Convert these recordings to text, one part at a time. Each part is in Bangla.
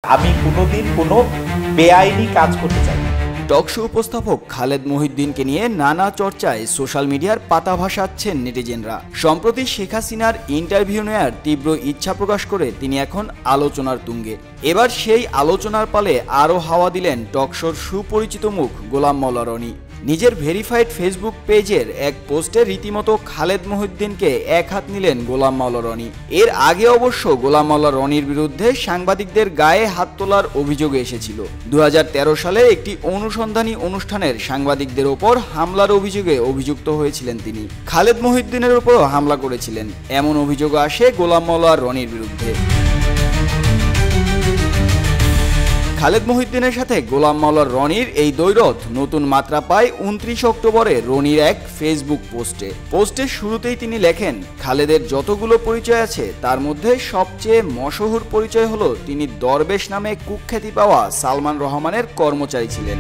আমি কোনোদিন কোনো বেআইনি কাজ করতে চাই না। টকশো উপস্থাপক খালেদ মহিউদ্দিনকে নিয়ে নানা চর্চায় সোশ্যাল মিডিয়ার পাতা ভাসাচ্ছেন নেটিজেনরা। সম্প্রতি শেখ হাসিনার ইন্টারভিউ নেয়ার তীব্র ইচ্ছা প্রকাশ করে তিনি এখন আলোচনার তুঙ্গে। এবার সেই আলোচনার পালে আরও হাওয়া দিলেন টকশোর সুপরিচিত মুখ গোলাম মাওলা রনি। নিজের ভেরিফাইড ফেসবুক পেজের এক পোস্টে রীতিমতো খালেদ মহিউদ্দিনকে এক হাত নিলেন গোলাম মাওলা রনি। এর আগে অবশ্য গোলাম মাওলা রনির বিরুদ্ধে সাংবাদিকদের গায়ে হাত তোলার অভিযোগ এসেছিল। 2013 সালে একটি অনুসন্ধানী অনুষ্ঠানের সাংবাদিকদের ওপর হামলার অভিযোগে অভিযুক্ত হয়েছিলেন তিনি। খালেদ মহিউদ্দিনের উপরও হামলা করেছিলেন এমন অভিযোগ আসে গোলাম মাওলা রনির বিরুদ্ধে। খালেদ মহিউদ্দিনের সাথে গোলাম মাওলা রনির এই দ্বৈরথ নতুন মাত্রা পায় 29 অক্টোবরে রনির এক ফেসবুক পোস্টের শুরুতেই তিনি লেখেন, খালেদের যতগুলো পরিচয় আছে তার মধ্যে সবচেয়ে মশহুর পরিচয় হলো তিনি দরবেশ নামে কুখ্যাতি পাওয়া সালমান রহমানের কর্মচারী ছিলেন।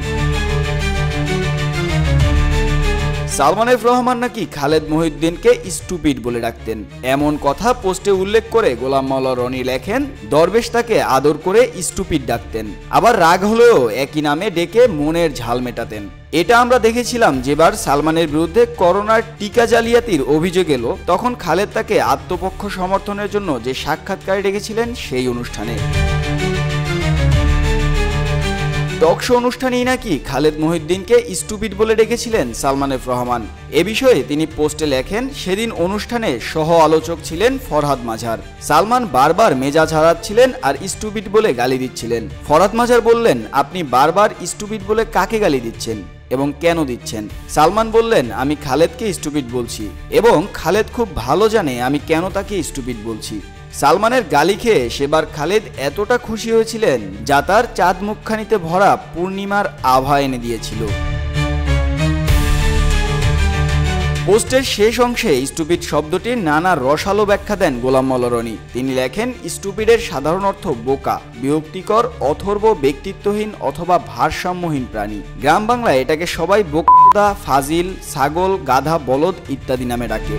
সালমান এফ রহমান নাকি খালেদ মহিউদ্দিনকে স্টুপিড বলে ডাকতেন। এমন কথা পোস্টে উল্লেখ করে গোলাম মাওলা রনি লেখেন, দরবেশ তাকে আদর করে স্টুপিড ডাকতেন, আবার রাগ হলেও একই নামে ডেকে মনের ঝাল মেটাতেন। এটা আমরা দেখেছিলাম যেবার সালমানের বিরুদ্ধে করোনার টিকা জালিয়াতির অভিযোগ এলো, তখন খালেদ তাকে আত্মপক্ষ সমর্থনের জন্য যে সাক্ষাৎকারে ডেকেছিলেন সেই অনুষ্ঠানে। টকশো অনুষ্ঠানেই নাকি খালেদ মহিউদ্দিনকে স্টুপিড বলে ডেকেছিলেন সালমান এফ রহমান। এ বিষয়ে তিনি পোস্টে লেখেন, সেদিন অনুষ্ঠানে সহ আলোচক ছিলেন ফরহাদ মাঝার। সালমান বারবার মেজাজ হারাচ্ছিলেন আর স্টুপিড বলে গালি দিচ্ছিলেন। ফরহাদ মাঝার বললেন, আপনি বারবার স্টুপিড বলে কাকে গালি দিচ্ছেন এবং কেন দিচ্ছেন? সালমান বললেন, আমি খালেদকে স্টুপিড বলছি এবং খালেদ খুব ভালো জানে আমি কেন তাকে স্টুপিড বলছি। সালমানের গালি খেয়ে সেবার খালেদ এতটা খুশি হয়েছিলেন যা তার চাঁদ মুখখানিতে ভরা পূর্ণিমার আভা এনে দিয়েছিল। পোস্টের শেষ অংশে স্টুপিড শব্দটির নানা রসালো ব্যাখ্যা দেন গোলাম মাওলা রনি। তিনি লেখেন, স্টুপিডের সাধারণ অর্থ বোকা, বিরক্তিকর, অথর্ব, ব্যক্তিত্বহীন অথবা ভারসাম্যহীন প্রাণী। গ্রাম বাংলায় এটাকে সবাই বোকা, ফাজিল, ছাগল, গাধা, বলদ ইত্যাদি নামে ডাকে।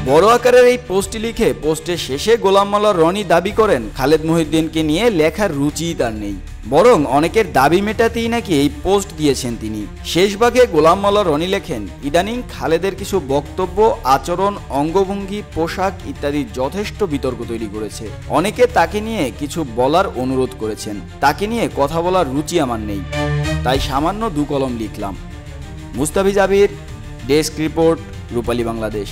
বড় আকারের এই পোস্টটি লিখে পোস্টের শেষে গোলাম মাওলা রনি দাবি করেন, খালেদ মহিউদ্দিনকে নিয়ে লেখার রুচিই তার নেই, বরং অনেকের দাবি মেটাতেই নাকি এই পোস্ট দিয়েছেন তিনি। শেষ ভাগে গোলাম মাওলা রনি লেখেন, ইদানিং খালেদের কিছু বক্তব্য, আচরণ, অঙ্গভঙ্গি, পোশাক ইত্যাদি যথেষ্ট বিতর্ক তৈরি করেছে। অনেকে তাকে নিয়ে কিছু বলার অনুরোধ করেছেন। তাকে নিয়ে কথা বলার রুচি আমার নেই, তাই সামান্য 2 কলম লিখলাম। মুস্তাফিজ আবির, ডেস্ক রিপোর্ট, রূপালী বাংলাদেশ।